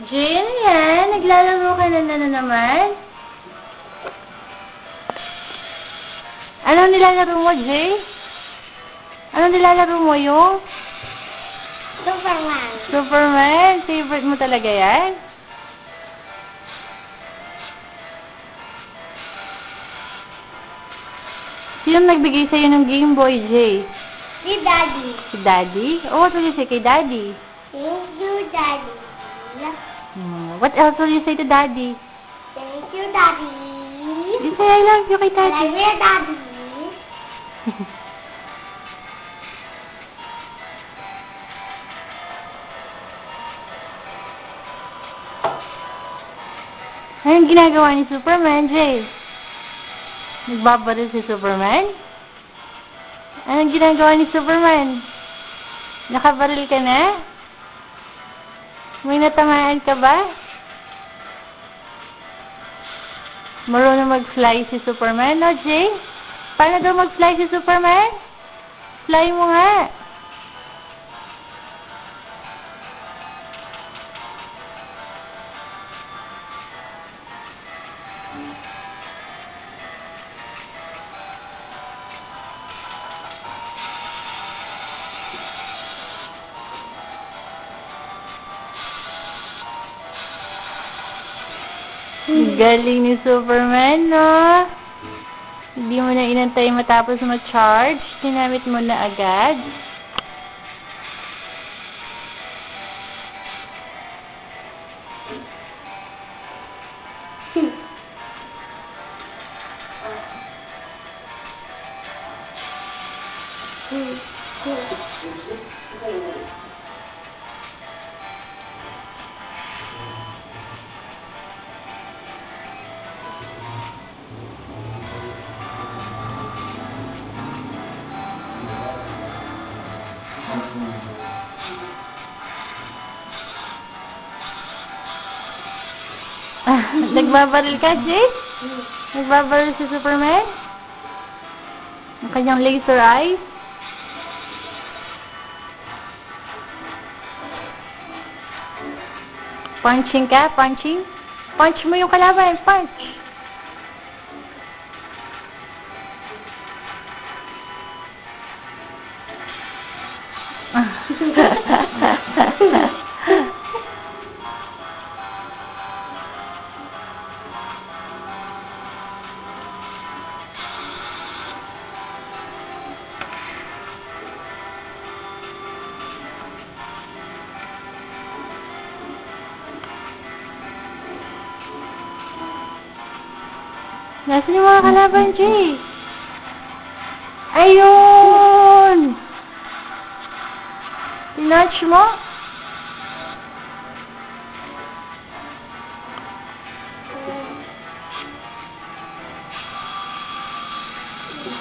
Jay, ano yan? Naglalaro ka na naman? Anong nilalaro mo, Jay? Anong nilalaro mo yung? Superman. Superman? Favorite mo talaga yan? Sino nagbigay sa'yo ng Game Boy, Jay? Si Daddy. Si Daddy? Oh, what will you say kay Daddy? Thank you, Daddy. What else will you say to Daddy? Thank you, Daddy. You say I love you kay I Daddy. love you, Daddy. Anong ginagawa ni Superman, Jay? Nagbabaril si Superman? Anong ginagawa ni Superman? Nakabaril ka na? May natamaan ka ba? Marunong mag-fly si Superman, no, Jay? Paano daw mag-fly si Superman? Fly mo nga. Galing ni Superman, no? Hindi mo na inantay matapos ma-charge. Ginamit mo na agad. Nagbabaril ka, Jay? Nagbabaril si Superman? Ang kanyang laser eyes? Punching ka? Punching? Punch mo yung kalaban. Punch! Nasaan yung mga kalaban, Jay? Ayun! Tinouch mo?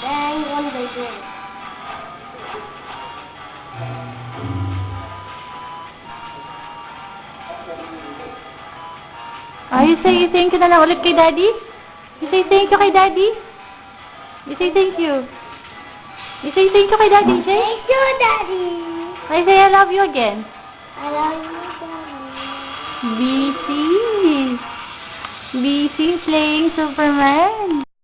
Bang on the door. You say thank you na lang ulit kay Daddy? You say thank you kay Daddy? You say thank you. You say thank you kay Daddy, Jay? Thank you, Daddy. I say I love you again. I love you, Daddy. Busy. Busy playing Superman.